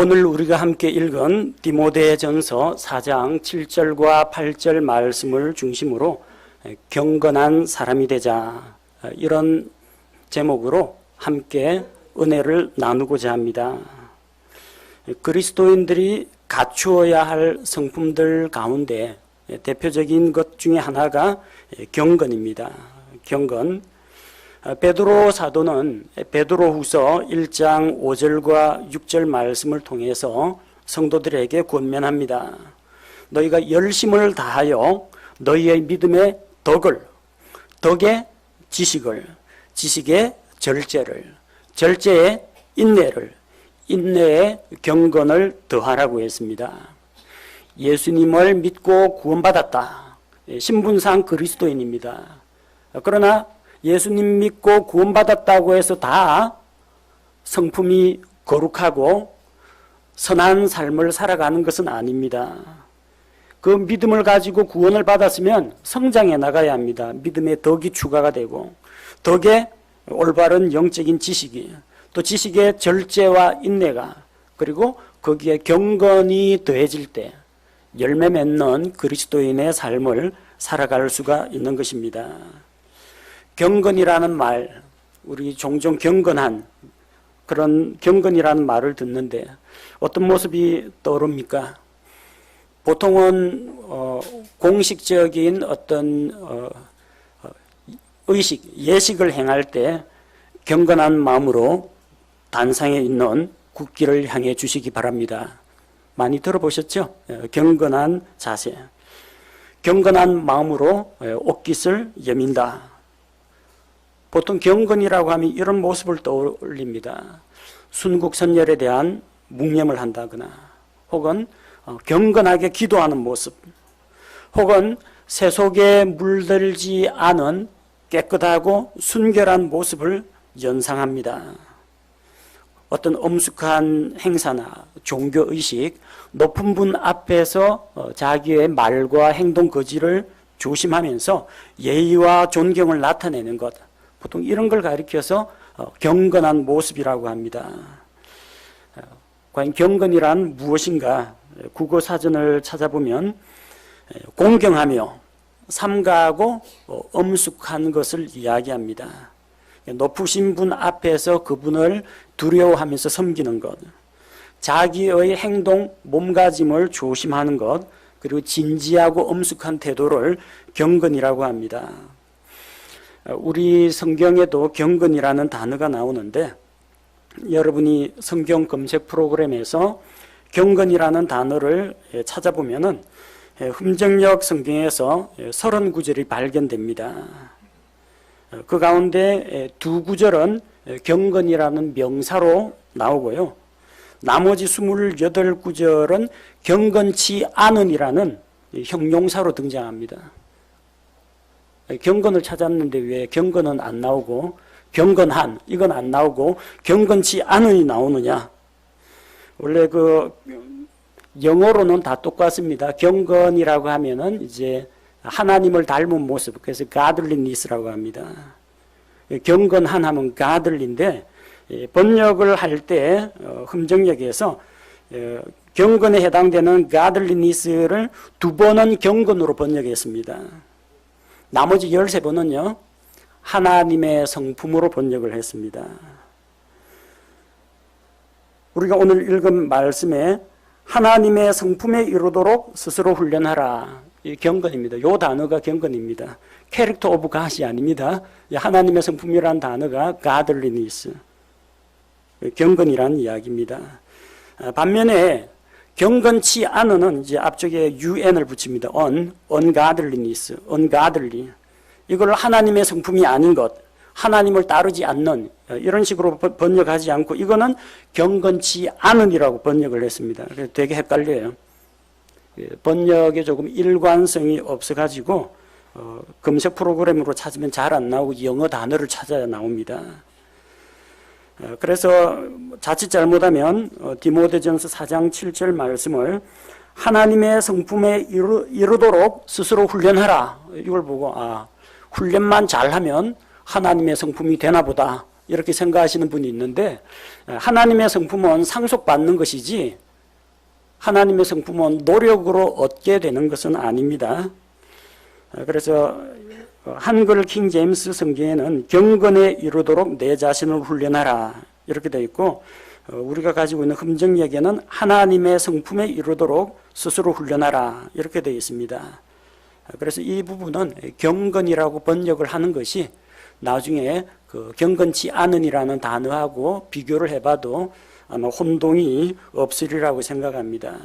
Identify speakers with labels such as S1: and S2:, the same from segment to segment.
S1: 오늘 우리가 함께 읽은 디모데전서 4장 7절과 8절 말씀을 중심으로 경건한 사람이 되자, 이런 제목으로 함께 은혜를 나누고자 합니다. 그리스도인들이 갖추어야 할 성품들 가운데 대표적인 것 중에 하나가 경건입니다. 경건. 베드로 사도는 베드로후서 1장 5절과 6절 말씀을 통해서 성도들에게 권면합니다. 너희가 열심을 다하여 너희의 믿음의 덕을, 덕의 지식을, 지식의 절제를, 절제의 인내를, 인내의 경건을 더하라고 했습니다. 예수님을 믿고 구원받았다. 신분상 그리스도인입니다. 그러나 예수님 믿고 구원받았다고 해서 다 성품이 거룩하고 선한 삶을 살아가는 것은 아닙니다. 그 믿음을 가지고 구원을 받았으면 성장해 나가야 합니다. 믿음의 덕이 추가가 되고, 덕의 올바른 영적인 지식이, 또 지식의 절제와 인내가, 그리고 거기에 경건이 더해질 때 열매 맺는 그리스도인의 삶을 살아갈 수가 있는 것입니다. 경건이라는 말, 우리 종종 경건한, 그런 경건이라는 말을 듣는데 어떤 모습이 떠오릅니까? 보통은 공식적인 어떤 의식, 예식을 행할 때 경건한 마음으로 단상에 있는 국기를 향해 주시기 바랍니다. 많이 들어보셨죠? 경건한 자세. 경건한 마음으로 옷깃을 여민다. 보통 경건이라고 하면 이런 모습을 떠올립니다. 순국선열에 대한 묵념을 한다거나, 혹은 경건하게 기도하는 모습, 혹은 세속에 물들지 않은 깨끗하고 순결한 모습을 연상합니다. 어떤 엄숙한 행사나 종교의식, 높은 분 앞에서 자기의 말과 행동 거지를 조심하면서 예의와 존경을 나타내는 것, 보통 이런 걸 가리켜서 경건한 모습이라고 합니다. 과연 경건이란 무엇인가? 국어사전을 찾아보면 공경하며 삼가하고 엄숙한 것을 이야기합니다. 높으신 분 앞에서 그분을 두려워하면서 섬기는 것, 자기의 행동, 몸가짐을 조심하는 것, 그리고 진지하고 엄숙한 태도를 경건이라고 합니다. 우리 성경에도 경건이라는 단어가 나오는데, 여러분이 성경 검색 프로그램에서 경건이라는 단어를 찾아보면은 흠정역 성경에서 39절이 발견됩니다. 그 가운데 두 구절은 경건이라는 명사로 나오고요. 나머지 28구절은 경건치 않은이라는 형용사로 등장합니다. 경건을 찾았는데 왜 경건은 안 나오고 경건한 이건 안 나오고 경건치 않은이 나오느냐? 원래 그 영어로는 다 똑같습니다. 경건이라고 하면은 이제 하나님을 닮은 모습, 그래서 godliness라고 합니다. 경건한 하면 godly인데, 번역을 할 때 흠정역에서 경건에 해당되는 godliness를 2번은 경건으로 번역했습니다. 나머지 13번은요 하나님의 성품으로 번역을 했습니다. 우리가 오늘 읽은 말씀에 하나님의 성품에 이르도록 스스로 훈련하라, 이 경건입니다. 이 단어가 경건입니다. 캐릭터 오브 갓이 아닙니다. 하나님의 성품이라는 단어가 godliness, 경건이라는 이야기입니다. 반면에 경건치 않은은 이제 앞쪽에 un을 붙입니다. ungodliness, ungodly. 이걸 하나님의 성품이 아닌 것, 하나님을 따르지 않는, 이런 식으로 번역하지 않고 이거는 경건치 않은이라고 번역을 했습니다. 그래서 되게 헷갈려요. 번역에 조금 일관성이 없어가지고 검색 프로그램으로 찾으면 잘 안 나오고 영어 단어를 찾아야 나옵니다. 그래서 자칫 잘못하면 디모데전서 4장 7절 말씀을 하나님의 성품에 이르도록 스스로 훈련하라, 이걸 보고 훈련만 잘하면 하나님의 성품이 되나 보다, 이렇게 생각하시는 분이 있는데 하나님의 성품은 상속받는 것이지 하나님의 성품은 노력으로 얻게 되는 것은 아닙니다. 그래서 한글 킹 제임스 성경에는 경건에 이르도록 내 자신을 훈련하라 이렇게 되어 있고 우리가 가지고 있는 금정역에는 하나님의 성품에 이르도록 스스로 훈련하라 이렇게 되어 있습니다. 그래서 이 부분은 경건이라고 번역을 하는 것이 나중에 그 경건치 않은이라는 단어하고 비교를 해봐도 아마 혼동이 없으리라고 생각합니다.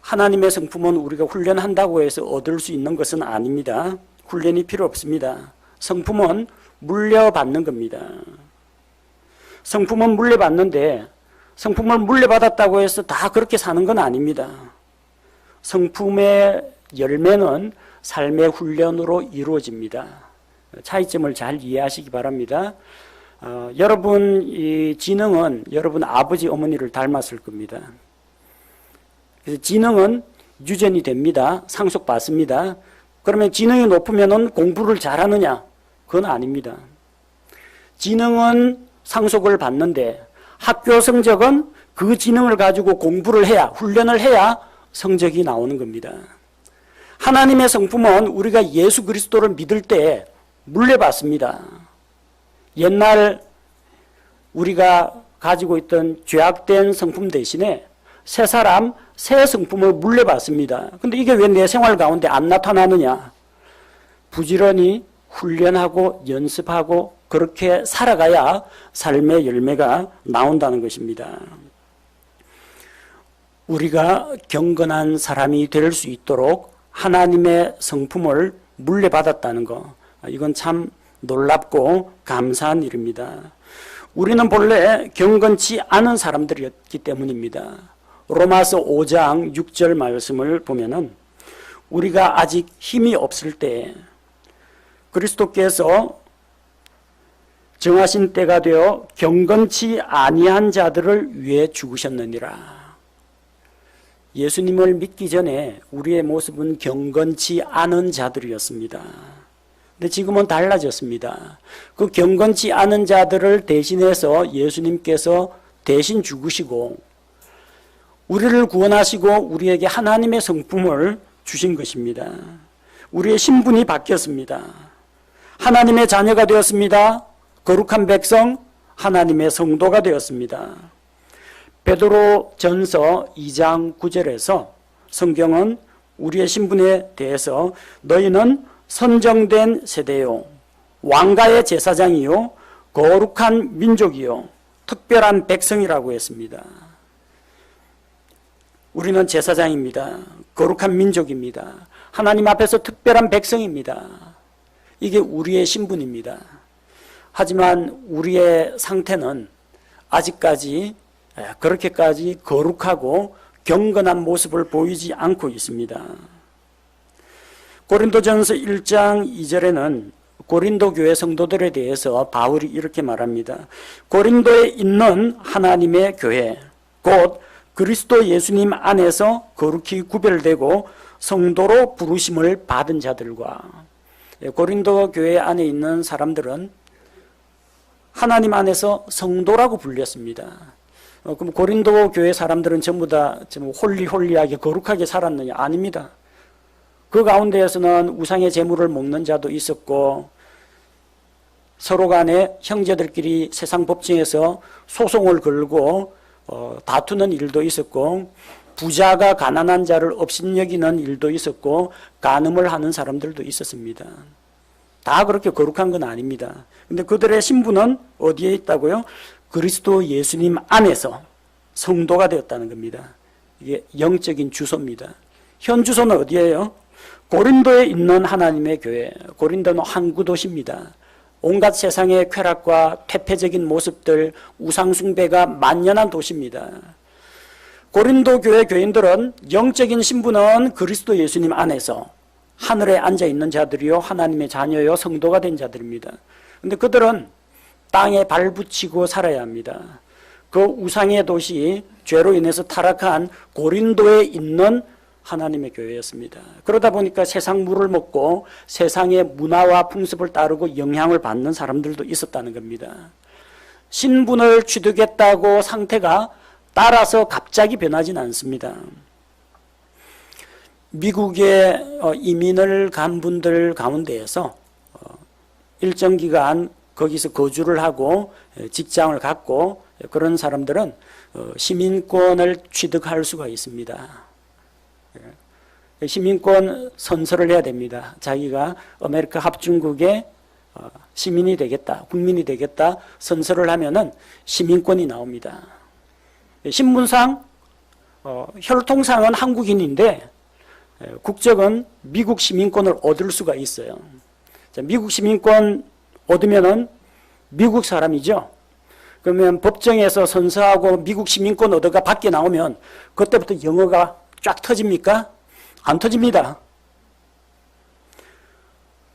S1: 하나님의 성품은 우리가 훈련한다고 해서 얻을 수 있는 것은 아닙니다. 훈련이 필요 없습니다. 성품은 물려받는 겁니다. 성품은 물려받는데 성품을 물려받았다고 해서 다 그렇게 사는 건 아닙니다. 성품의 열매는 삶의 훈련으로 이루어집니다. 차이점을 잘 이해하시기 바랍니다. 여러분 이 지능은 여러분 아버지 어머니를 닮았을 겁니다. 그래서 지능은 유전이 됩니다. 상속받습니다. 그러면 지능이 높으면 공부를 잘하느냐? 그건 아닙니다. 지능은 상속을 받는데 학교 성적은 그 지능을 가지고 공부를 해야, 훈련을 해야 성적이 나오는 겁니다. 하나님의 성품은 우리가 예수 그리스도를 믿을 때 물려받습니다. 옛날 우리가 가지고 있던 죄악된 성품 대신에 새 사람, 새 성품을 물려받습니다. 근데 이게 왜 내 생활 가운데 안 나타나느냐? 부지런히 훈련하고 연습하고 그렇게 살아가야 삶의 열매가 나온다는 것입니다. 우리가 경건한 사람이 될 수 있도록 하나님의 성품을 물려받았다는 것, 이건 참 놀랍고 감사한 일입니다. 우리는 본래 경건치 않은 사람들이었기 때문입니다. 로마서 5장 6절 말씀을 보면은 우리가 아직 힘이 없을 때 그리스도께서 정하신 때가 되어 경건치 아니한 자들을 위해 죽으셨느니라. 예수님을 믿기 전에 우리의 모습은 경건치 않은 자들이었습니다. 근데 지금은 달라졌습니다. 그 경건치 않은 자들을 대신해서 예수님께서 대신 죽으시고 우리를 구원하시고 우리에게 하나님의 성품을 주신 것입니다. 우리의 신분이 바뀌었습니다. 하나님의 자녀가 되었습니다. 거룩한 백성, 하나님의 성도가 되었습니다. 베드로 전서 2장 9절에서 성경은 우리의 신분에 대해서 너희는 선정된 세대요, 왕가의 제사장이요, 거룩한 민족이요, 특별한 백성이라고 했습니다. 우리는 제사장입니다. 거룩한 민족입니다. 하나님 앞에서 특별한 백성입니다. 이게 우리의 신분입니다. 하지만 우리의 상태는 아직까지 그렇게까지 거룩하고 경건한 모습을 보이지 않고 있습니다. 고린도전서 1장 2절에는 고린도 교회 성도들에 대해서 바울이 이렇게 말합니다. 고린도에 있는 하나님의 교회, 곧 그리스도 예수님 안에서 거룩히 구별되고 성도로 부르심을 받은 자들과, 고린도 교회 안에 있는 사람들은 하나님 안에서 성도라고 불렸습니다. 그럼 고린도 교회 사람들은 전부 다 홀리홀리하게 거룩하게 살았느냐? 아닙니다. 그 가운데에서는 우상의 제물을 먹는 자도 있었고 서로 간에 형제들끼리 세상 법정에서 소송을 걸고 다투는 일도 있었고 부자가 가난한 자를 업신여기는 일도 있었고 간음을 하는 사람들도 있었습니다. 다 그렇게 거룩한 건 아닙니다. 근데 그들의 신분은 어디에 있다고요? 그리스도 예수님 안에서 성도가 되었다는 겁니다. 이게 영적인 주소입니다. 현 주소는 어디예요? 고린도에 있는 하나님의 교회. 고린도는 항구 도시입니다. 온갖 세상의 쾌락과 퇴폐적인 모습들, 우상숭배가 만연한 도시입니다. 고린도 교회 교인들은 영적인 신분은 그리스도 예수님 안에서 하늘에 앉아있는 자들이요 하나님의 자녀요 성도가 된 자들입니다. 그런데 그들은 땅에 발붙이고 살아야 합니다. 그 우상의 도시, 죄로 인해서 타락한 고린도에 있는 하나님의 교회였습니다. 그러다 보니까 세상 물을 먹고 세상의 문화와 풍습을 따르고 영향을 받는 사람들도 있었다는 겁니다. 신분을 취득했다고 상태가 따라서 갑자기 변하지는 않습니다. 미국에 이민을 간 분들 가운데에서 일정 기간 거기서 거주를 하고 직장을 갖고 그런 사람들은 시민권을 취득할 수가 있습니다. 시민권 선서를 해야 됩니다. 자기가 아메리카 합중국의 시민이 되겠다, 국민이 되겠다 선서를 하면은 시민권이 나옵니다. 신분상, 혈통상은 한국인인데 국적은 미국 시민권을 얻을 수가 있어요. 미국 시민권 얻으면은 미국 사람이죠. 그러면 법정에서 선서하고 미국 시민권 얻어가 밖에 나오면 그때부터 영어가 쫙 터집니까? 안 터집니다.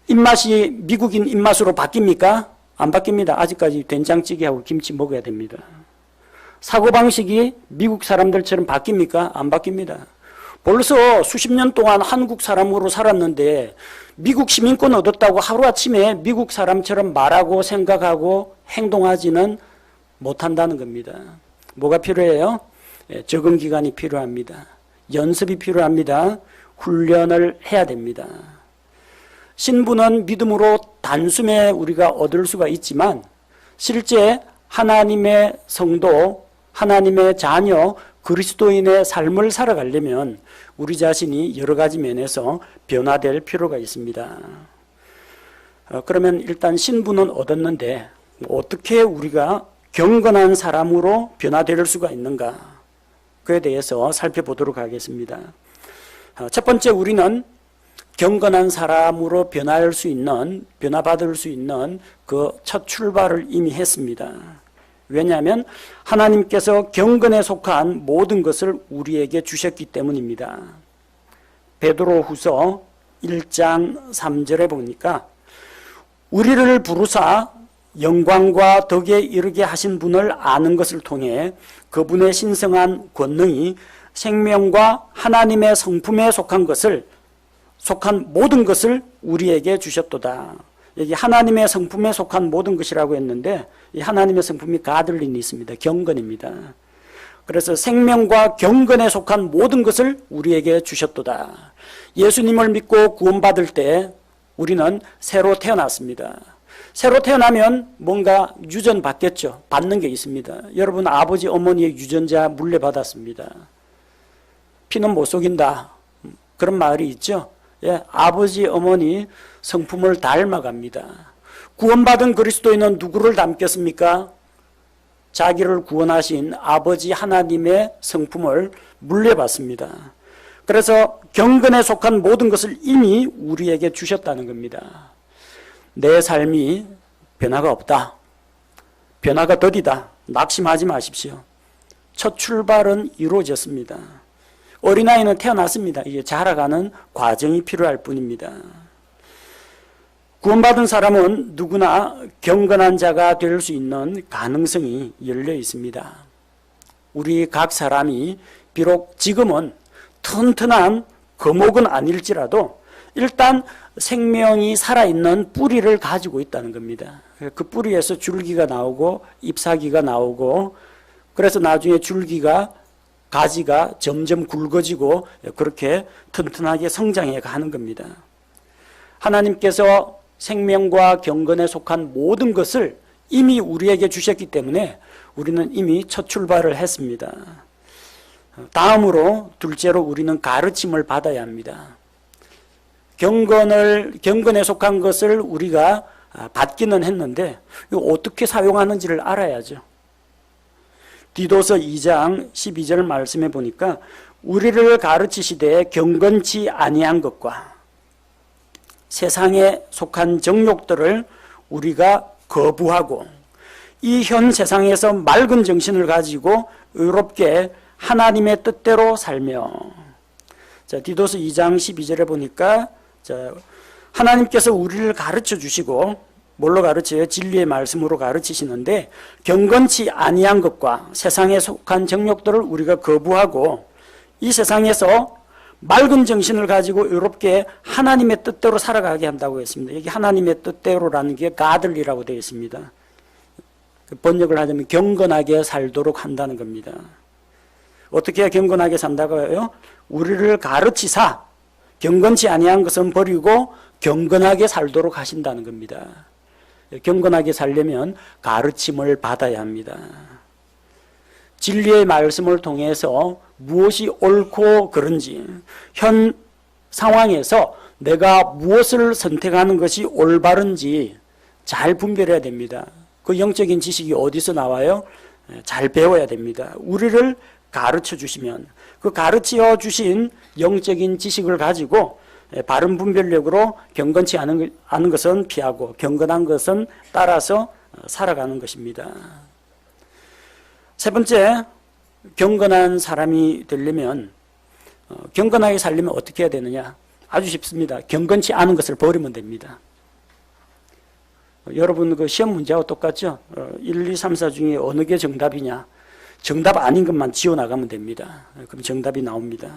S1: 입맛이 미국인 입맛으로 바뀝니까? 안 바뀝니다. 아직까지 된장찌개하고 김치 먹어야 됩니다. 사고방식이 미국 사람들처럼 바뀝니까? 안 바뀝니다. 벌써 수십 년 동안 한국 사람으로 살았는데 미국 시민권 얻었다고 하루아침에 미국 사람처럼 말하고 생각하고 행동하지는 못한다는 겁니다. 뭐가 필요해요? 적응 기간이 필요합니다. 연습이 필요합니다. 훈련을 해야 됩니다. 신분은 믿음으로 단숨에 우리가 얻을 수가 있지만 실제 하나님의 성도, 하나님의 자녀, 그리스도인의 삶을 살아가려면 우리 자신이 여러 가지 면에서 변화될 필요가 있습니다. 그러면 일단 신분은 얻었는데 어떻게 우리가 경건한 사람으로 변화될 수가 있는가? 그에 대해서 살펴보도록 하겠습니다. 첫 번째, 우리는 경건한 사람으로 변화받을 수 있는 그 첫 출발을 이미 했습니다. 왜냐하면 하나님께서 경건에 속한 모든 것을 우리에게 주셨기 때문입니다. 베드로후서 1장 3절에 보니까 우리를 부르사 영광과 덕에 이르게 하신 분을 아는 것을 통해 그분의 신성한 권능이 생명과 하나님의 성품에 속한 모든 것을 우리에게 주셨도다. 여기 하나님의 성품에 속한 모든 것이라고 했는데 이 하나님의 성품이 가들린이 있습니다. 경건입니다. 그래서 생명과 경건에 속한 모든 것을 우리에게 주셨도다. 예수님을 믿고 구원받을 때 우리는 새로 태어났습니다. 새로 태어나면 뭔가 유전받겠죠. 받는 게 있습니다. 여러분 아버지 어머니의 유전자 물려받았습니다. 피는 못 속인다. 그런 말이 있죠. 예, 아버지 어머니 성품을 닮아갑니다. 구원받은 그리스도인은 누구를 닮겠습니까? 자기를 구원하신 아버지 하나님의 성품을 물려받습니다. 그래서 경건에 속한 모든 것을 이미 우리에게 주셨다는 겁니다. 내 삶이 변화가 없다. 변화가 더디다. 낙심하지 마십시오. 첫 출발은 이루어졌습니다. 어린아이는 태어났습니다. 이게 자라가는 과정이 필요할 뿐입니다. 구원받은 사람은 누구나 경건한 자가 될 수 있는 가능성이 열려 있습니다. 우리 각 사람이 비록 지금은 튼튼한 거목은 아닐지라도 일단 생명이 살아있는 뿌리를 가지고 있다는 겁니다. 그 뿌리에서 줄기가 나오고 잎사귀가 나오고 그래서 나중에 줄기가 가지가 점점 굵어지고 그렇게 튼튼하게 성장해 가는 겁니다. 하나님께서 생명과 경건에 속한 모든 것을 이미 우리에게 주셨기 때문에 우리는 이미 첫 출발을 했습니다. 다음으로 둘째로 우리는 가르침을 받아야 합니다. 경건에 속한 것을 우리가 받기는 했는데 이거 어떻게 사용하는지를 알아야죠. 디도서 2장 12절 말씀해 보니까 우리를 가르치시되 경건치 아니한 것과 세상에 속한 정욕들을 우리가 거부하고 이 현 세상에서 맑은 정신을 가지고 의롭게 하나님의 뜻대로 살며. 자, 디도서 2장 12절에 보니까 하나님께서 우리를 가르쳐 주시고 뭘로 가르쳐요? 진리의 말씀으로 가르치시는데 경건치 아니한 것과 세상에 속한 정욕들을 우리가 거부하고 이 세상에서 맑은 정신을 가지고 의롭게 하나님의 뜻대로 살아가게 한다고 했습니다. 여기 하나님의 뜻대로라는 게 가들리라고 되어 있습니다. 번역을 하자면 경건하게 살도록 한다는 겁니다. 어떻게 경건하게 산다고 해요? 우리를 가르치사 경건치 아니한 것은 버리고 경건하게 살도록 하신다는 겁니다. 경건하게 살려면 가르침을 받아야 합니다. 진리의 말씀을 통해서 무엇이 옳고 그른지, 현 상황에서 내가 무엇을 선택하는 것이 올바른지 잘 분별해야 됩니다. 그 영적인 지식이 어디서 나와요? 잘 배워야 됩니다. 우리를 가르쳐 주시면 그 가르쳐 주신 영적인 지식을 가지고 바른 분별력으로 경건치 않은 것은 피하고 경건한 것은 따라서 살아가는 것입니다. 세 번째, 경건한 사람이 되려면 경건하게 살려면 어떻게 해야 되느냐? 아주 쉽습니다. 경건치 않은 것을 버리면 됩니다. 여러분 그 시험 문제하고 똑같죠? 1, 2, 3, 4 중에 어느 게 정답이냐? 정답 아닌 것만 지워나가면 됩니다. 그럼 정답이 나옵니다.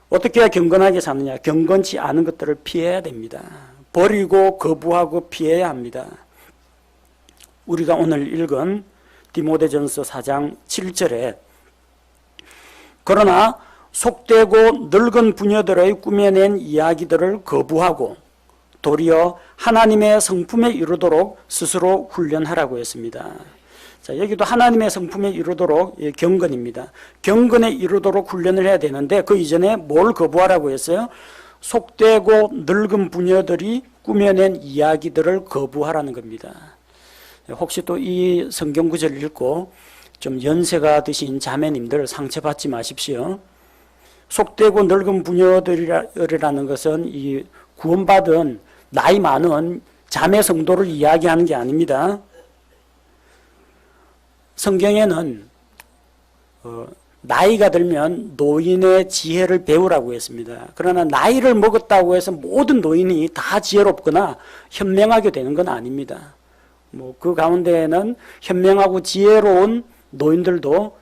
S1: 어떻게 해야 경건하게 사느냐? 경건치 않은 것들을 피해야 됩니다. 버리고 거부하고 피해야 합니다. 우리가 오늘 읽은 디모데전서 4장 7절에 그러나 속되고 늙은 부녀들의 꾸며낸 이야기들을 거부하고 도리어 하나님의 성품에 이르도록 스스로 훈련하라고 했습니다. 자, 여기도 하나님의 성품에 이르도록 경건입니다. 경건에 이르도록 훈련을 해야 되는데 그 이전에 뭘 거부하라고 했어요? 속되고 늙은 부녀들이 꾸며낸 이야기들을 거부하라는 겁니다. 혹시 또 이 성경 구절을 읽고 좀 연세가 드신 자매님들 상처받지 마십시오. 속되고 늙은 부녀들이라는 것은 이 구원받은 나이 많은 자매 성도를 이야기하는 게 아닙니다. 성경에는 나이가 들면 노인의 지혜를 배우라고 했습니다. 그러나 나이를 먹었다고 해서 모든 노인이 다 지혜롭거나 현명하게 되는 건 아닙니다. 그 가운데에는 현명하고 지혜로운 노인들도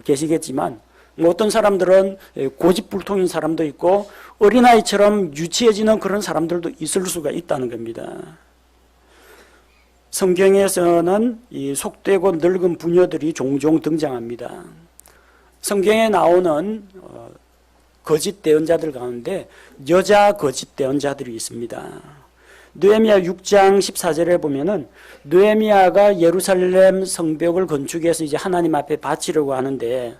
S1: 계시겠지만 어떤 사람들은 고집불통인 사람도 있고 어린아이처럼 유치해지는 그런 사람들도 있을 수가 있다는 겁니다. 성경에서는 이 속되고 늙은 부녀들이 종종 등장합니다. 성경에 나오는 거짓 대언자들 가운데 여자 거짓 대언자들이 있습니다. 느헤미야 6장 14절에 보면은 느헤미야가 예루살렘 성벽을 건축해서 이제 하나님 앞에 바치려고 하는데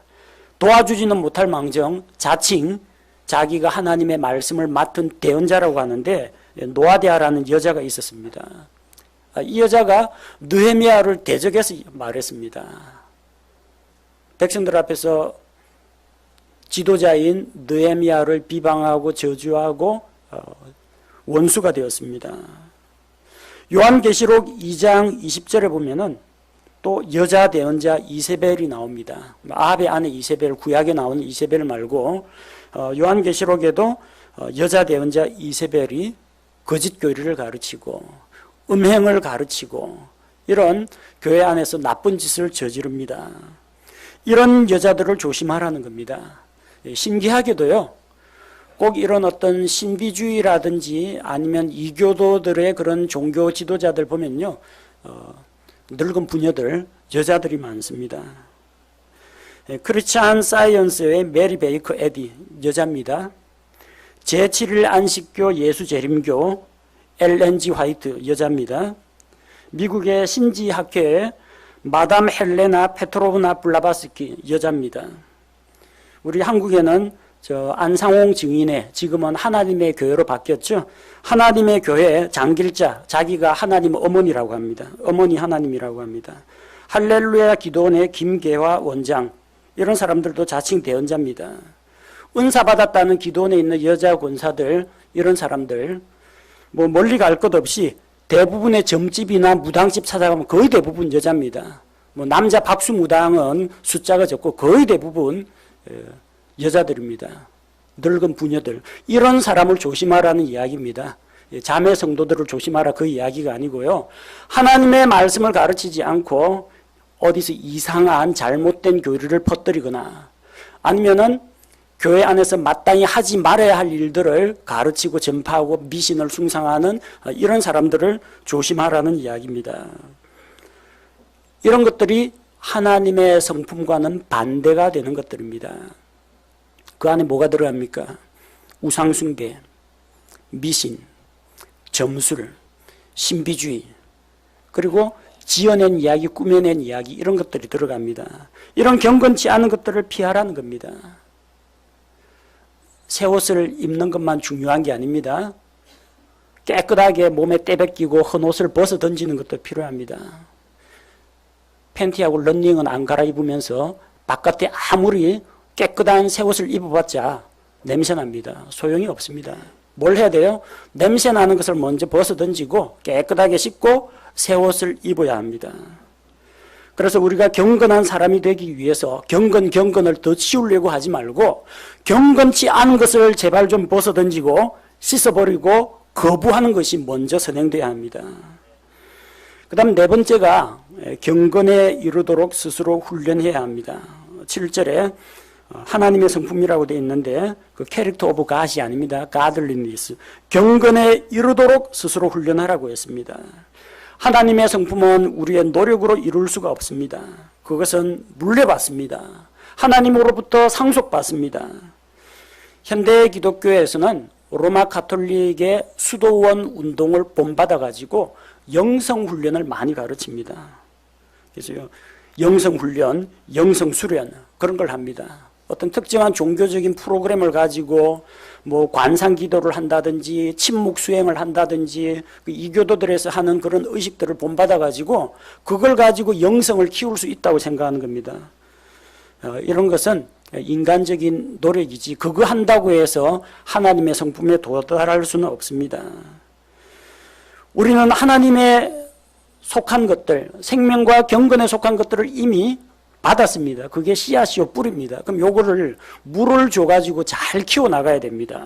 S1: 도와주지는 못할 망정 자칭 자기가 하나님의 말씀을 맡은 대언자라고 하는데 노아디아라는 여자가 있었습니다. 이 여자가 느헤미야를 대적해서 말했습니다. 백성들 앞에서 지도자인 느헤미야를 비방하고 저주하고 원수가 되었습니다. 요한계시록 2장 20절에 보면은 또 여자 대언자 이세벨이 나옵니다. 아합의 아내 이세벨, 구약에 나오는 이세벨 말고 요한계시록에도 여자 대언자 이세벨이 거짓 교리를 가르치고 음행을 가르치고 이런 교회 안에서 나쁜 짓을 저지릅니다. 이런 여자들을 조심하라는 겁니다. 신기하게도요, 꼭 이런 어떤 신비주의라든지 아니면 이교도들의 그런 종교 지도자들 보면요, 늙은 부녀들, 여자들이 많습니다. 크리스찬 사이언스의 메리 베이커 에디, 여자입니다. 제7일 안식교 예수재림교 LNG 화이트, 여자입니다. 미국의 신지학회의 마담 헬레나 페트로브나 블라바스키, 여자입니다. 우리 한국에는 안상홍 증인의 지금은 하나님의 교회로 바뀌었죠. 하나님의 교회 장길자, 자기가 하나님 어머니라고 합니다. 어머니 하나님이라고 합니다. 할렐루야 기도원의 김계화 원장, 이런 사람들도 자칭 대언자입니다. 은사 받았다는 기도원에 있는 여자 권사들, 이런 사람들 멀리 갈 것 없이 대부분의 점집이나 무당집 찾아가면 거의 대부분 여자입니다. 남자 박수 무당은 숫자가 적고 거의 대부분 여자들입니다. 늙은 부녀들, 이런 사람을 조심하라는 이야기입니다. 자매 성도들을 조심하라 그 이야기가 아니고요, 하나님의 말씀을 가르치지 않고 어디서 이상한 잘못된 교리를 퍼뜨리거나 아니면은 교회 안에서 마땅히 하지 말아야 할 일들을 가르치고 전파하고 미신을 숭상하는 이런 사람들을 조심하라는 이야기입니다. 이런 것들이 하나님의 성품과는 반대가 되는 것들입니다. 그 안에 뭐가 들어갑니까? 우상숭배, 미신, 점술, 신비주의, 그리고 지어낸 이야기, 꾸며낸 이야기, 이런 것들이 들어갑니다. 이런 경건치 않은 것들을 피하라는 겁니다. 새 옷을 입는 것만 중요한 게 아닙니다. 깨끗하게 몸에 때 벗기고 헌 옷을 벗어 던지는 것도 필요합니다. 팬티하고 런닝은 안 갈아입으면서 바깥에 아무리 깨끗한 새 옷을 입어봤자 냄새납니다. 소용이 없습니다. 뭘 해야 돼요? 냄새나는 것을 먼저 벗어 던지고 깨끗하게 씻고 새 옷을 입어야 합니다. 그래서 우리가 경건한 사람이 되기 위해서 경건을 더 치우려고 하지 말고 경건치 않은 것을 제발 좀 벗어 던지고 씻어버리고 거부하는 것이 먼저 선행돼야 합니다. 그 다음 네 번째가 경건에 이르도록 스스로 훈련해야 합니다. 7절에 하나님의 성품이라고 되어 있는데 그 캐릭터 오브 갓이 아닙니다. 가들리니스. 경건에 이르도록 스스로 훈련하라고 했습니다. 하나님의 성품은 우리의 노력으로 이룰 수가 없습니다. 그것은 물려받습니다. 하나님으로부터 상속받습니다. 현대 기독교에서는 로마 가톨릭의 수도원 운동을 본받아가지고 영성훈련을 많이 가르칩니다. 그래서 영성훈련, 영성수련 그런 걸 합니다. 어떤 특정한 종교적인 프로그램을 가지고 뭐 관상기도를 한다든지 침묵 수행을 한다든지 이교도들에서 하는 그런 의식들을 본받아 가지고 그걸 가지고 영성을 키울 수 있다고 생각하는 겁니다. 이런 것은 인간적인 노력이지 그거 한다고 해서 하나님의 성품에 도달할 수는 없습니다. 우리는 하나님의 속한 것들, 생명과 경건에 속한 것들을 이미 받았습니다. 그게 씨앗이요 뿌리입니다. 그럼 요거를 물을 줘가지고 잘 키워나가야 됩니다.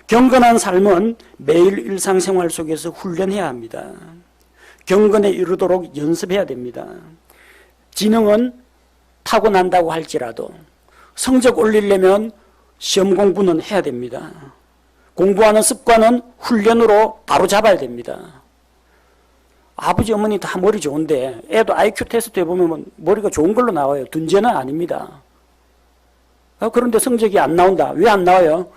S1: 경건한 삶은 매일 일상생활 속에서 훈련해야 합니다. 경건에 이르도록 연습해야 됩니다. 지능은 타고난다고 할지라도 성적 올리려면 시험 공부는 해야 됩니다. 공부하는 습관은 훈련으로 바로 잡아야 됩니다. 아버지 어머니 다 머리 좋은데 애도 IQ 테스트 해보면 머리가 좋은 걸로 나와요. 둔재는 아닙니다. 그런데 성적이 안 나온다. 왜 안 나와요?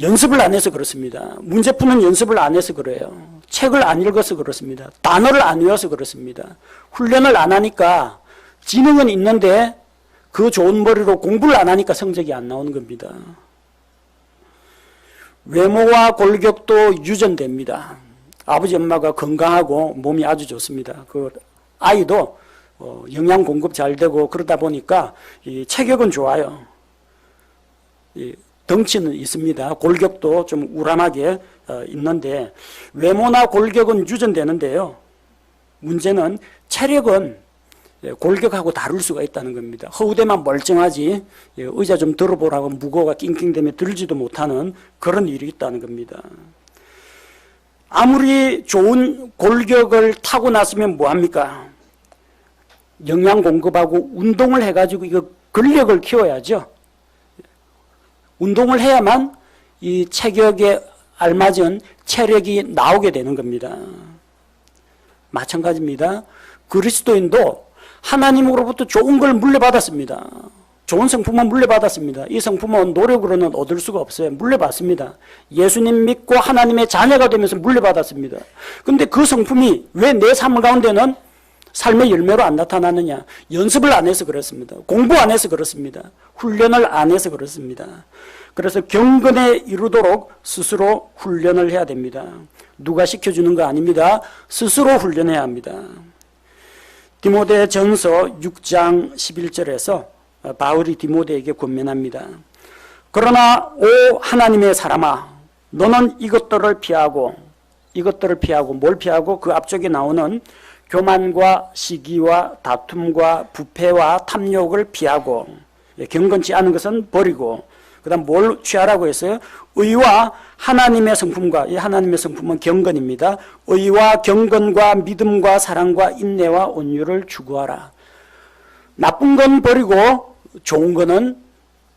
S1: 연습을 안 해서 그렇습니다. 문제 푸는 연습을 안 해서 그래요. 책을 안 읽어서 그렇습니다. 단어를 안 외워서 그렇습니다. 훈련을 안 하니까 지능은 있는데 그 좋은 머리로 공부를 안 하니까 성적이 안 나오는 겁니다. 외모와 골격도 유전됩니다. 아버지 엄마가 건강하고 몸이 아주 좋습니다. 그 아이도 영양 공급 잘 되고 그러다 보니까 이 체격은 좋아요. 이 덩치는 있습니다. 골격도 좀 우람하게 있는데 외모나 골격은 유전되는데요. 문제는 체력은 골격하고 다룰 수가 있다는 겁니다. 허우대만 멀쩡하지 의자 좀 들어보라고 무거워가 낑낑대며 들지도 못하는 그런 일이 있다는 겁니다. 아무리 좋은 골격을 타고 났으면 뭐합니까? 영양 공급하고 운동을 해가지고 이거 근력을 키워야죠. 운동을 해야만 이 체격에 알맞은 체력이 나오게 되는 겁니다. 마찬가지입니다. 그리스도인도 하나님으로부터 좋은 걸 물려받았습니다. 좋은 성품은 물려받았습니다. 이 성품은 노력으로는 얻을 수가 없어요. 물려받습니다. 예수님 믿고 하나님의 자녀가 되면서 물려받았습니다. 그런데 그 성품이 왜 내 삶 가운데는 삶의 열매로 안 나타나느냐? 연습을 안 해서 그렇습니다. 공부 안 해서 그렇습니다. 훈련을 안 해서 그렇습니다. 그래서 경건에 이르도록 스스로 훈련을 해야 됩니다. 누가 시켜주는 거 아닙니다. 스스로 훈련해야 합니다. 디모데전서 6장 11절에서 바울이 디모데에게 권면합니다. 그러나 오 하나님의 사람아 너는 이것들을 피하고 뭘 피하고 그 앞쪽에 나오는 교만과 시기와 다툼과 부패와 탐욕을 피하고 경건치 않은 것은 버리고 그 다음 뭘 취하라고 했어요? 의와 하나님의 성품과 이 하나님의 성품은 경건입니다. 의와 경건과 믿음과 사랑과 인내와 온유를 추구하라. 나쁜 건 버리고 좋은 거는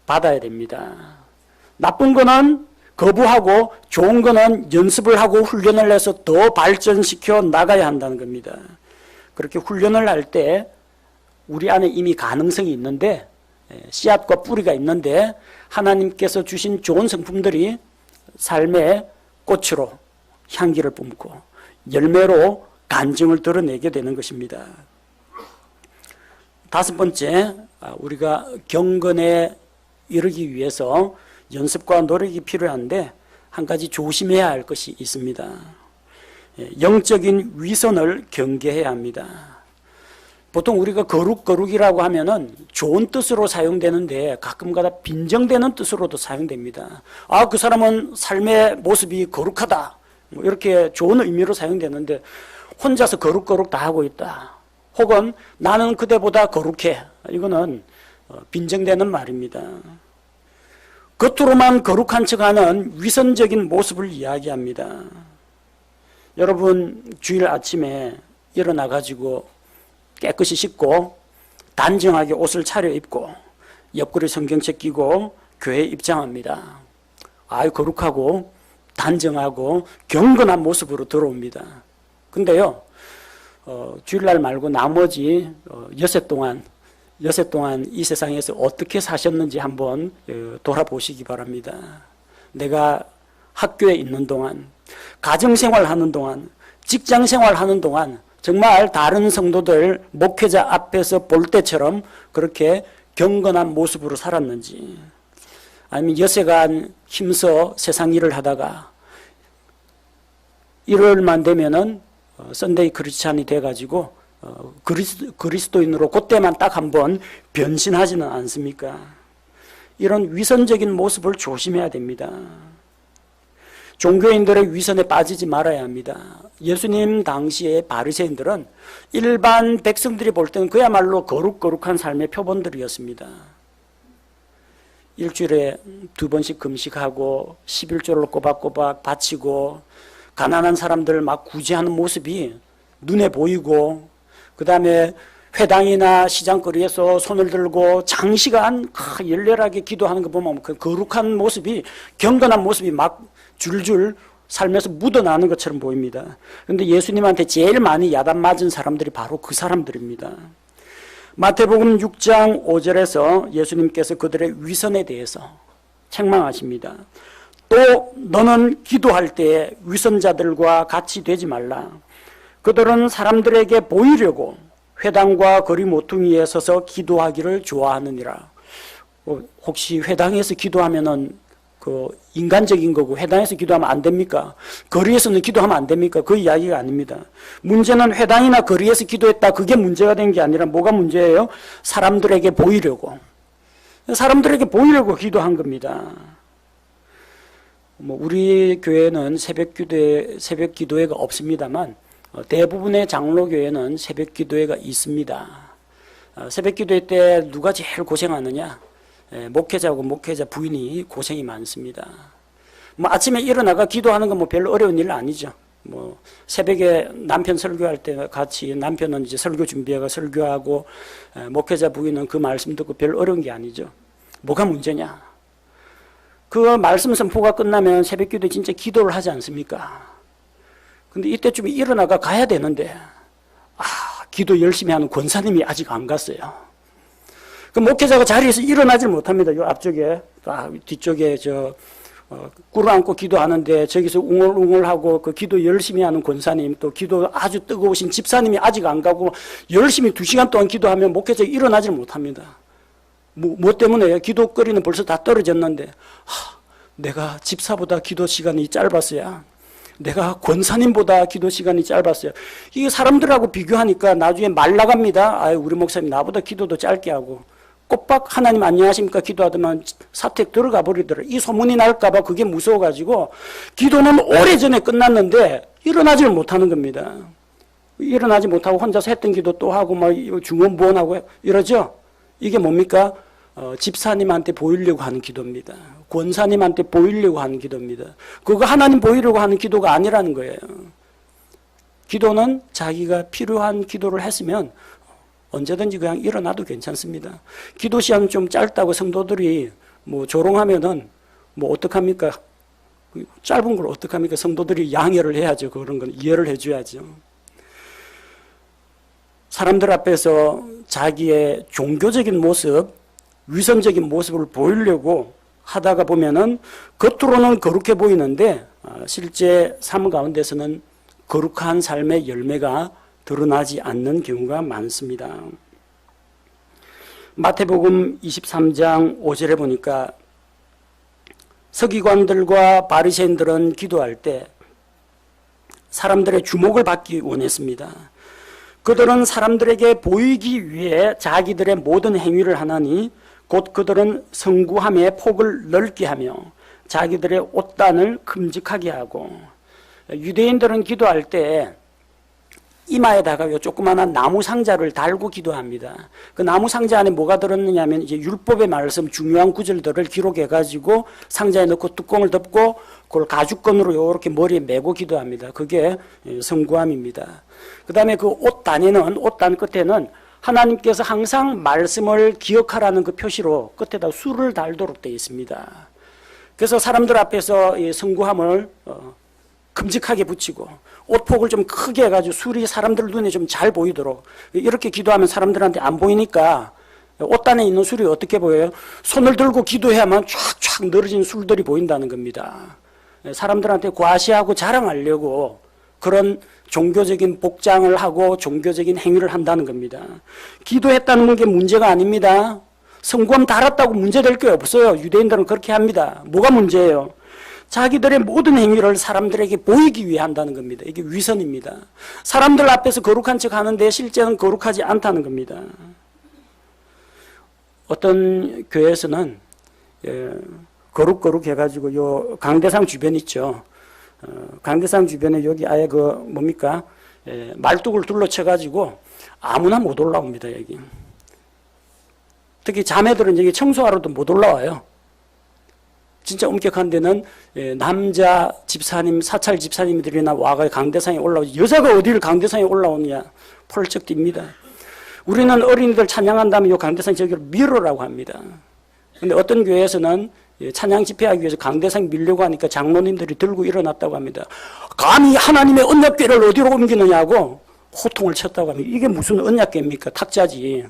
S1: 받아야 됩니다. 나쁜 거는 거부하고 좋은 거는 연습을 하고 훈련을 해서 더 발전시켜 나가야 한다는 겁니다. 그렇게 훈련을 할 때 우리 안에 이미 가능성이 있는데, 씨앗과 뿌리가 있는데 하나님께서 주신 좋은 성품들이 삶의 꽃으로 향기를 뿜고 열매로 간증을 드러내게 되는 것입니다. 다섯 번째, 우리가 경건에 이르기 위해서 연습과 노력이 필요한데 한 가지 조심해야 할 것이 있습니다. 영적인 위선을 경계해야 합니다. 보통 우리가 거룩이라고 하면은 좋은 뜻으로 사용되는데 가끔가다 빈정되는 뜻으로도 사용됩니다. 그 사람은 삶의 모습이 거룩하다. 이렇게 좋은 의미로 사용되는데 혼자서 거룩 다 하고 있다. 혹은 나는 그대보다 거룩해. 이거는 빈정되는 말입니다. 겉으로만 거룩한 척하는 위선적인 모습을 이야기합니다. 여러분 주일 아침에 일어나가지고 깨끗이 씻고 단정하게 옷을 차려입고 옆구리 성경책 끼고 교회에 입장합니다. 거룩하고 단정하고 경건한 모습으로 들어옵니다. 근데요, 주일날 말고 나머지 여세 동안 이 세상에서 어떻게 사셨는지 한번 돌아보시기 바랍니다. 내가 학교에 있는 동안, 가정생활 하는 동안, 직장생활 하는 동안 정말 다른 성도들, 목회자 앞에서 볼 때처럼 그렇게 경건한 모습으로 살았는지, 아니면 여세간 힘써 세상 일을 하다가 일요일만 되면은 썬데이 크리스찬이 돼가지고 그리스도인으로 그때만 딱 한번 변신하지는 않습니까? 이런 위선적인 모습을 조심해야 됩니다. 종교인들의 위선에 빠지지 말아야 합니다. 예수님 당시의 바리새인들은 일반 백성들이 볼 때는 그야말로 거룩한 삶의 표본들이었습니다. 일주일에 2번씩 금식하고 11조를 꼬박꼬박 바치고 가난한 사람들을 막 구제하는 모습이 눈에 보이고, 그 다음에 회당이나 시장거리에서 손을 들고 장시간 열렬하게 기도하는 거 보면 그 거룩한 모습이, 경건한 모습이 막 줄줄 살면서 묻어나는 것처럼 보입니다. 그런데 예수님한테 제일 많이 야단 맞은 사람들이 바로 그 사람들입니다. 마태복음 6장 5절에서 예수님께서 그들의 위선에 대해서 책망하십니다. 또 너는 기도할 때 위선자들과 같이 되지 말라. 그들은 사람들에게 보이려고 회당과 거리 모퉁이에 서서 기도하기를 좋아하느니라. 혹시 회당에서 기도하면은 인간적인 거고 회당에서 기도하면 안 됩니까? 거리에서는 기도하면 안 됩니까? 그 이야기가 아닙니다. 문제는 회당이나 거리에서 기도했다, 그게 문제가 된 게 아니라 뭐가 문제예요? 사람들에게 보이려고 기도한 겁니다. 우리 교회는 새벽 기도회가 없습니다만 대부분의 장로교회는 새벽 기도회가 있습니다. 새벽 기도회 때 누가 제일 고생하느냐? 목회자하고 목회자 부인이 고생이 많습니다. 아침에 일어나가 기도하는 건 별로 어려운 일 아니죠. 새벽에 남편 설교할 때 같이 남편은 이제 설교 준비하고 설교하고 목회자 부인은 그 말씀 듣고 별로 어려운 게 아니죠. 뭐가 문제냐? 그 말씀 선포가 끝나면 새벽 기도에 진짜 기도를 하지 않습니까? 근데 이때쯤에 일어나가 가야 되는데 기도 열심히 하는 권사님이 아직 안 갔어요. 그 목회자가 자리에서 일어나질 못합니다. 요 앞쪽에, 뒤쪽에 꿇어 앉고 기도하는데 저기서 웅얼웅얼하고 그 기도 열심히 하는 권사님, 또 기도 아주 뜨거우신 집사님이 아직 안 가고 열심히 2시간 동안 기도하면 목회자가 일어나질 못합니다. 뭐 때문에요? 기도거리는 벌써 다 떨어졌는데, 내가 집사보다 기도 시간이 짧았어야, 내가 권사님보다 기도 시간이 짧았어요. 이게 사람들하고 비교하니까 나중에 말 나갑니다. 우리 목사님 나보다 기도도 짧게 하고, 꼬박 하나님 안녕하십니까 기도하더만 사택 들어가 버리더라. 이 소문이 날까봐 그게 무서워가지고 기도는 오래전에 끝났는데 일어나지를 못하는 겁니다. 일어나지 못하고 혼자서 했던 기도 또 하고 중원부원하고 이러죠. 이게 뭡니까? 집사님한테 보이려고 하는 기도입니다. 권사님한테 보이려고 하는 기도입니다. 그거 하나님 보이려고 하는 기도가 아니라는 거예요. 기도는 자기가 필요한 기도를 했으면 언제든지 그냥 일어나도 괜찮습니다. 기도 시간 좀 짧다고 성도들이 뭐 조롱하면은 뭐 어떡합니까? 짧은 걸 어떡합니까? 성도들이 양해를 해야죠. 그런 건 이해를 해줘야죠. 사람들 앞에서 자기의 종교적인 모습, 위선적인 모습을 보이려고 하다가 보면은 겉으로는 거룩해 보이는데 실제 삶 가운데서는 거룩한 삶의 열매가 드러나지 않는 경우가 많습니다. 마태복음 23장 5절에 보니까 서기관들과 바리새인들은 기도할 때 사람들의 주목을 받기 원했습니다. 그들은 사람들에게 보이기 위해 자기들의 모든 행위를 하나니 곧 그들은 성구함의 폭을 넓게 하며 자기들의 옷단을 큼직하게 하고, 유대인들은 기도할 때 이마에다가 요 조그마한 나무 상자를 달고 기도합니다. 그 나무 상자 안에 뭐가 들었느냐면 이제 율법의 말씀 중요한 구절들을 기록해가지고 상자에 넣고 뚜껑을 덮고 그걸 가죽건으로 이렇게 머리에 메고 기도합니다. 그게 성구함입니다. 그 다음에 그 옷단에는, 옷단 끝에는 하나님께서 항상 말씀을 기억하라는 그 표시로 끝에다 수를 달도록 되어 있습니다. 그래서 사람들 앞에서 이 성구함을 큼직하게 붙이고 옷폭을 좀 크게 해가지고 술이 사람들 눈에 좀 잘 보이도록 이렇게 기도하면 사람들한테 안 보이니까 옷단에 있는 술이 어떻게 보여요? 손을 들고 기도해야만 촥촥 늘어진 술들이 보인다는 겁니다. 사람들한테 과시하고 자랑하려고 그런 종교적인 복장을 하고 종교적인 행위를 한다는 겁니다. 기도했다는 게 문제가 아닙니다. 성구함 달았다고 문제될 게 없어요. 유대인들은 그렇게 합니다. 뭐가 문제예요? 자기들의 모든 행위를 사람들에게 보이기 위해 한다는 겁니다. 이게 위선입니다. 사람들 앞에서 거룩한 척 하는데 실제는 거룩하지 않다는 겁니다. 어떤 교회에서는 거룩 해가지고 요 강대상 주변 있죠. 강대상 주변에 여기 아예 그 뭡니까? 말뚝을 둘러쳐가지고 아무나 못 올라옵니다. 여기. 특히 자매들은 여기 청소하러도 못 올라와요. 진짜 엄격한 데는 남자 집사님, 사찰 집사님들이나 와가 강대상에 올라오지, 여자가 어디를 강대상에 올라오느냐 펄쩍 뜁니다. 우리는 어린이들 찬양한다면 이 강대상 저기를 밀으라고 합니다. 그런데 어떤 교회에서는 찬양 집회하기 위해서 강대상 밀려고 하니까 장로님들이 들고 일어났다고 합니다. 감히 하나님의 언약궤를 어디로 옮기느냐고 호통을 쳤다고 합니다. 이게 무슨 언약궤입니까? 탁자지.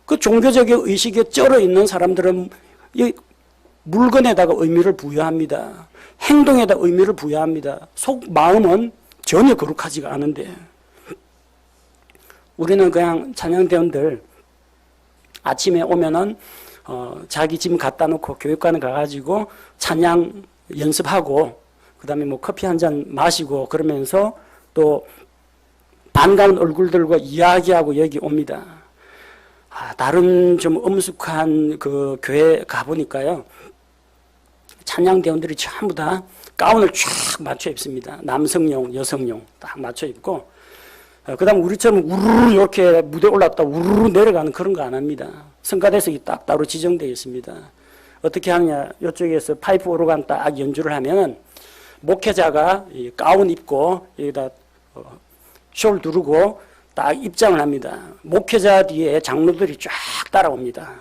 S1: 그 종교적인 의식에 쩔어 있는 사람들은 이 물건에다가 의미를 부여합니다. 행동에다 의미를 부여합니다. 속 마음은 전혀 거룩하지가 않은데, 우리는 그냥 찬양대원들 아침에 오면은 자기 짐 갖다 놓고 교육관에 가가지고 찬양 연습하고 그 다음에 뭐 커피 한 잔 마시고 그러면서 또 반가운 얼굴들과 이야기하고 여기 옵니다. 다른 좀 엄숙한 그 교회 가보니까요, 찬양대원들이 전부 다 가운을 쫙 맞춰 입습니다. 남성용, 여성용 딱 맞춰 입고, 그 다음 우리처럼 우르르 이렇게 무대 올랐다 우르르 내려가는 그런 거 안 합니다. 성가대석이 딱 따로 지정되어 있습니다. 어떻게 하느냐, 이쪽에서 파이프 오르간 딱 연주를 하면 목회자가 가운 입고 여기다 숄 두르고 딱 입장을 합니다. 목회자 뒤에 장로들이 쫙 따라옵니다.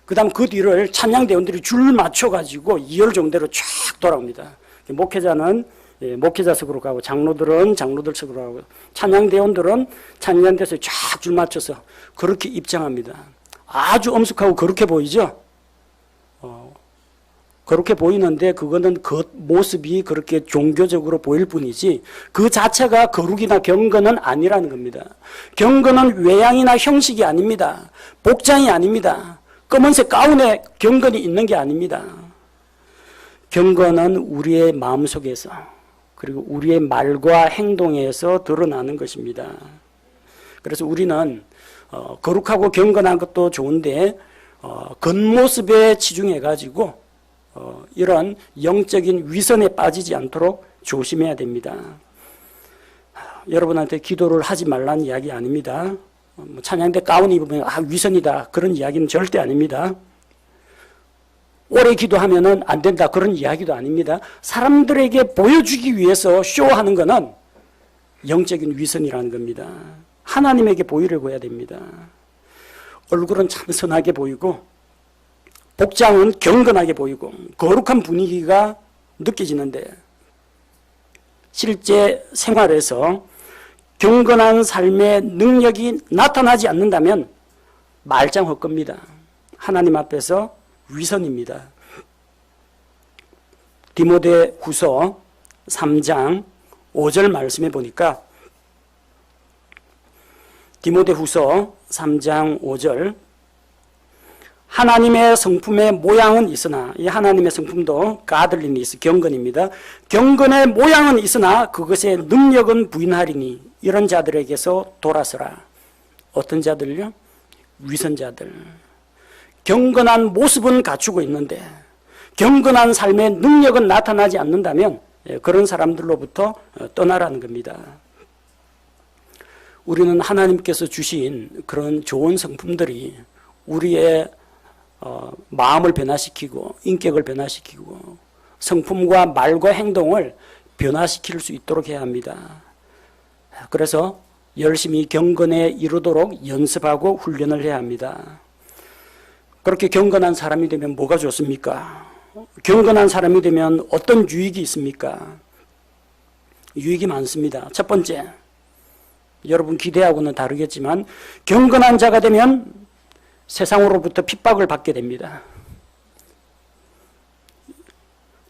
S1: 그 다음 그 뒤를 찬양대원들이 줄 맞춰가지고 2열 정도로 쫙 돌아옵니다. 목회자는 목회자석으로 가고 장로들은 장로들석으로 가고 찬양대원들은 찬양대에서 쫙 줄 맞춰서 그렇게 입장합니다. 아주 엄숙하고 거룩해 보이죠? 그렇게 보이는데 그거는 그 모습이 그렇게 종교적으로 보일 뿐이지 그 자체가 거룩이나 경건은 아니라는 겁니다. 경건은 외양이나 형식이 아닙니다. 복장이 아닙니다. 검은색 가운에 경건이 있는 게 아닙니다. 경건은 우리의 마음속에서 그리고 우리의 말과 행동에서 드러나는 것입니다. 그래서 우리는 거룩하고 경건한 것도 좋은데 겉모습에 치중해가지고 이런 영적인 위선에 빠지지 않도록 조심해야 됩니다. 여러분한테 기도를 하지 말라는 이야기 아닙니다. 찬양대 가운 입으면 위선이다 그런 이야기는 절대 아닙니다. 오래 기도하면 안 된다 그런 이야기도 아닙니다. 사람들에게 보여주기 위해서 쇼하는 것은 영적인 위선이라는 겁니다. 하나님에게 보이려고 해야 됩니다. 얼굴은 참 선하게 보이고 복장은 경건하게 보이고 거룩한 분위기가 느껴지는데 실제 생활에서 경건한 삶의 능력이 나타나지 않는다면 말짱 헛겁니다. 하나님 앞에서 위선입니다. 디모데 후서 3장 5절 말씀해 보니까 디모데 후서 3장 5절 하나님의 성품의 모양은 있으나 이 하나님의 성품도 가들리니스 경건입니다. 경건의 모양은 있으나 그것의 능력은 부인하리니 이런 자들에게서 돌아서라. 어떤 자들요? 위선자들. 경건한 모습은 갖추고 있는데 경건한 삶의 능력은 나타나지 않는다면 그런 사람들로부터 떠나라는 겁니다. 우리는 하나님께서 주신 그런 좋은 성품들이 우리의 마음을 변화시키고 인격을 변화시키고 성품과 말과 행동을 변화시킬 수 있도록 해야 합니다. 그래서 열심히 경건에 이르도록 연습하고 훈련을 해야 합니다. 그렇게 경건한 사람이 되면 뭐가 좋습니까? 경건한 사람이 되면 어떤 유익이 있습니까? 유익이 많습니다. 첫 번째, 여러분 기대하고는 다르겠지만 경건한 자가 되면 세상으로부터 핍박을 받게 됩니다.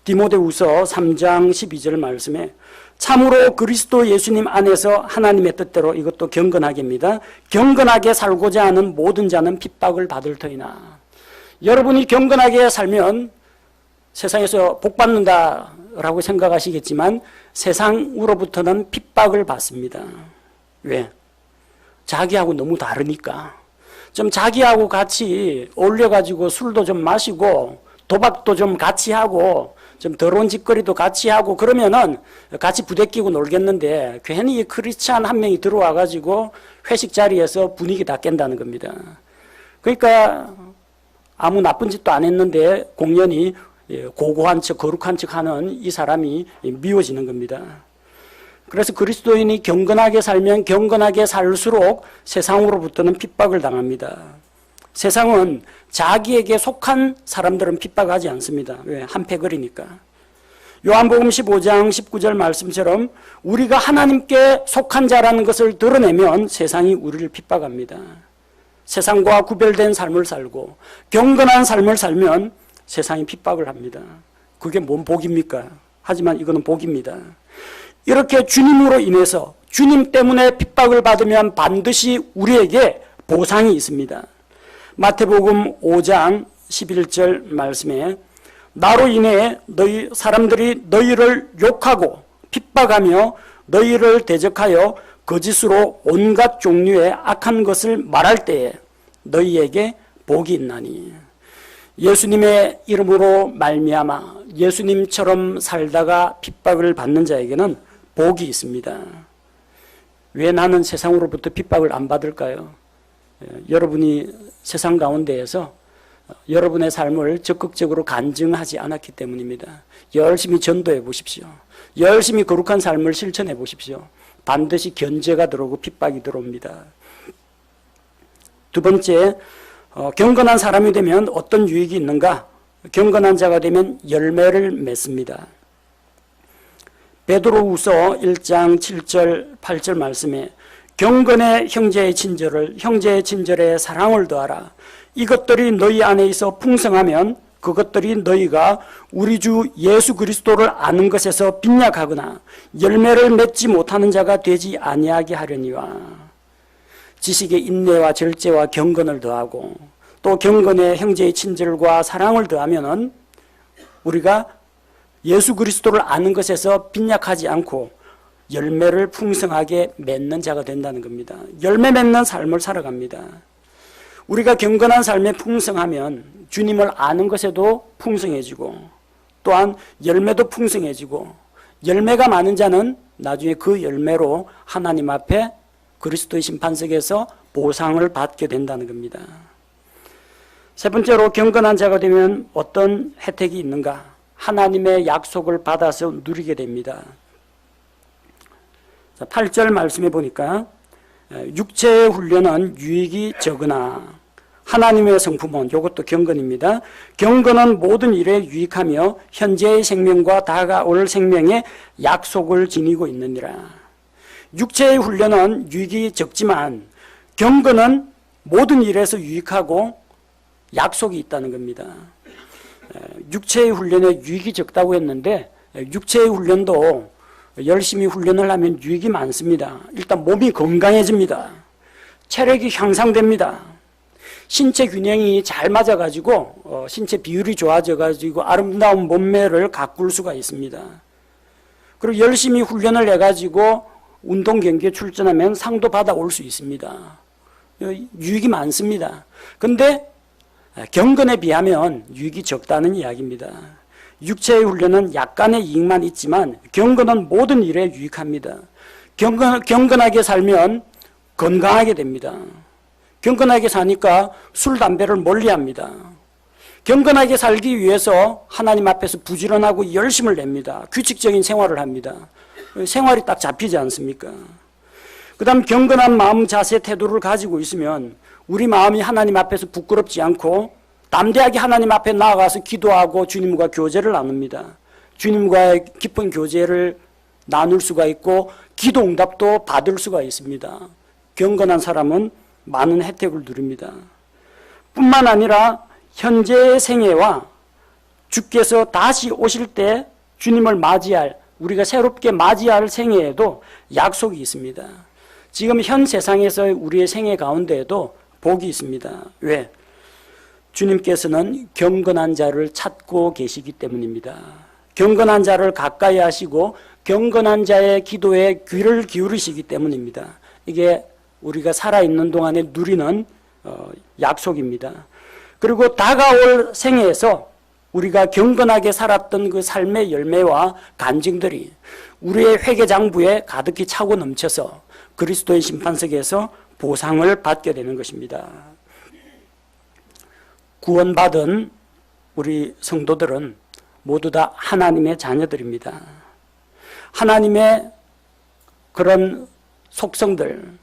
S1: 디모데후서 3장 12절 말씀에 참으로 그리스도 예수님 안에서 하나님의 뜻대로 이것도 경건하게입니다. 경건하게 살고자 하는 모든 자는 핍박을 받을 터이나. 여러분이 경건하게 살면 세상에서 복 받는다라고 생각하시겠지만 세상으로부터는 핍박을 받습니다. 왜? 자기하고 너무 다르니까. 좀 자기하고 같이 어울려가지고 술도 좀 마시고 도박도 좀 같이 하고 좀 더러운 짓거리도 같이 하고 그러면은 같이 부대끼고 놀겠는데 괜히 크리스찬 한 명이 들어와가지고 회식 자리에서 분위기 다 깬다는 겁니다. 그러니까 아무 나쁜 짓도 안 했는데 공연히 고고한 척 거룩한 척 하는 이 사람이 미워지는 겁니다. 그래서 그리스도인이 경건하게 살면 경건하게 살수록 세상으로부터는 핍박을 당합니다. 세상은 자기에게 속한 사람들은 핍박하지 않습니다. 왜? 한패거리니까. 요한복음 15장 19절 말씀처럼 우리가 하나님께 속한 자라는 것을 드러내면 세상이 우리를 핍박합니다. 세상과 구별된 삶을 살고 경건한 삶을 살면 세상이 핍박을 합니다. 그게 뭔 복입니까? 하지만 이거는 복입니다. 이렇게 주님으로 인해서 주님 때문에 핍박을 받으면 반드시 우리에게 보상이 있습니다. 마태복음 5장 11절 말씀에 나로 인해 너희 사람들이 너희를 욕하고 핍박하며 너희를 대적하여 거짓으로 온갖 종류의 악한 것을 말할 때에 너희에게 복이 있나니. 예수님의 이름으로 말미암아 예수님처럼 살다가 핍박을 받는 자에게는 복이 있습니다. 왜 나는 세상으로부터 핍박을 안 받을까요? 여러분이 세상 가운데에서 여러분의 삶을 적극적으로 간증하지 않았기 때문입니다. 열심히 전도해 보십시오. 열심히 거룩한 삶을 실천해 보십시오. 반드시 견제가 들어오고 핍박이 들어옵니다. 두 번째, 경건한 사람이 되면 어떤 유익이 있는가? 경건한 자가 되면 열매를 맺습니다. 베드로후서 1장 7절 8절 말씀에 경건의 형제의 친절에 사랑을 더하라. 이것들이 너희 안에 있어 풍성하면 그것들이 너희가 우리 주 예수 그리스도를 아는 것에서 빈약하거나 열매를 맺지 못하는 자가 되지 아니하게 하려니와. 지식의 인내와 절제와 경건을 더하고 또 경건의 형제의 친절과 사랑을 더하면은 우리가 예수 그리스도를 아는 것에서 빈약하지 않고 열매를 풍성하게 맺는 자가 된다는 겁니다. 열매 맺는 삶을 살아갑니다. 우리가 경건한 삶에 풍성하면 주님을 아는 것에도 풍성해지고 또한 열매도 풍성해지고 열매가 많은 자는 나중에 그 열매로 하나님 앞에 그리스도의 심판석에서 보상을 받게 된다는 겁니다. 세 번째로 경건한 자가 되면 어떤 혜택이 있는가? 하나님의 약속을 받아서 누리게 됩니다. 8절 말씀해 보니까 육체의 훈련은 유익이 적으나 하나님의 성품은 이것도 경건입니다. 경건은 모든 일에 유익하며 현재의 생명과 다가올 생명에 약속을 지니고 있느니라. 육체의 훈련은 유익이 적지만 경건은 모든 일에서 유익하고 약속이 있다는 겁니다. 육체의 훈련에 유익이 적다고 했는데 육체의 훈련도 열심히 훈련을 하면 유익이 많습니다. 일단 몸이 건강해집니다. 체력이 향상됩니다. 신체 균형이 잘 맞아가지고 신체 비율이 좋아져가지고 아름다운 몸매를 가꿀 수가 있습니다. 그리고 열심히 훈련을 해가지고 운동 경기에 출전하면 상도 받아올 수 있습니다. 유익이 많습니다. 근데 경건에 비하면 유익이 적다는 이야기입니다. 육체의 훈련은 약간의 이익만 있지만 경건은 모든 일에 유익합니다. 경건하게 살면 건강하게 됩니다. 경건하게 사니까 술, 담배를 멀리합니다. 경건하게 살기 위해서 하나님 앞에서 부지런하고 열심을 냅니다. 규칙적인 생활을 합니다. 생활이 딱 잡히지 않습니까? 그 다음 경건한 마음, 자세, 태도를 가지고 있으면 우리 마음이 하나님 앞에서 부끄럽지 않고 담대하게 하나님 앞에 나아가서 기도하고 주님과 교제를 나눕니다. 주님과의 깊은 교제를 나눌 수가 있고 기도 응답도 받을 수가 있습니다. 경건한 사람은 많은 혜택을 누립니다. 뿐만 아니라 현재의 생애와 주께서 다시 오실 때 주님을 맞이할, 우리가 새롭게 맞이할 생애에도 약속이 있습니다. 지금 현 세상에서 우리의 생애 가운데에도 복이 있습니다. 왜? 주님께서는 경건한 자를 찾고 계시기 때문입니다. 경건한 자를 가까이 하시고 경건한 자의 기도에 귀를 기울이시기 때문입니다. 이게 우리가 살아있는 동안에 누리는 약속입니다. 그리고 다가올 생애에서 우리가 경건하게 살았던 그 삶의 열매와 간증들이 우리의 회개장부에 가득히 차고 넘쳐서 그리스도의 심판석에서 보상을 받게 되는 것입니다. 구원받은 우리 성도들은 모두 다 하나님의 자녀들입니다. 하나님의 그런 속성들,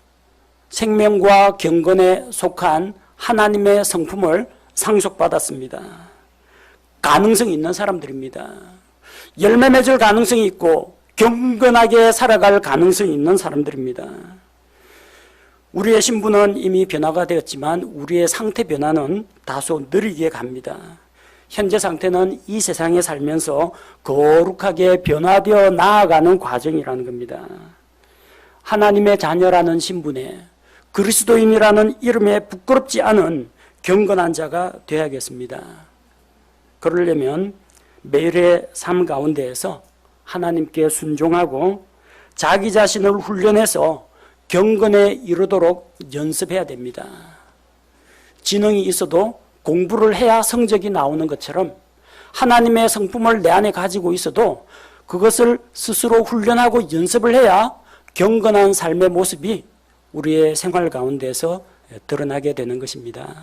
S1: 생명과 경건에 속한 하나님의 성품을 상속받았습니다. 가능성이 있는 사람들입니다. 열매 맺을 가능성이 있고 경건하게 살아갈 가능성이 있는 사람들입니다. 우리의 신분은 이미 변화가 되었지만 우리의 상태 변화는 다소 느리게 갑니다. 현재 상태는 이 세상에 살면서 거룩하게 변화되어 나아가는 과정이라는 겁니다. 하나님의 자녀라는 신분에 그리스도인이라는 이름에 부끄럽지 않은 경건한 자가 되어야겠습니다. 그러려면 매일의 삶 가운데에서 하나님께 순종하고 자기 자신을 훈련해서 경건에 이르도록 연습해야 됩니다. 지능이 있어도 공부를 해야 성적이 나오는 것처럼 하나님의 성품을 내 안에 가지고 있어도 그것을 스스로 훈련하고 연습을 해야 경건한 삶의 모습이 우리의 생활 가운데서 드러나게 되는 것입니다.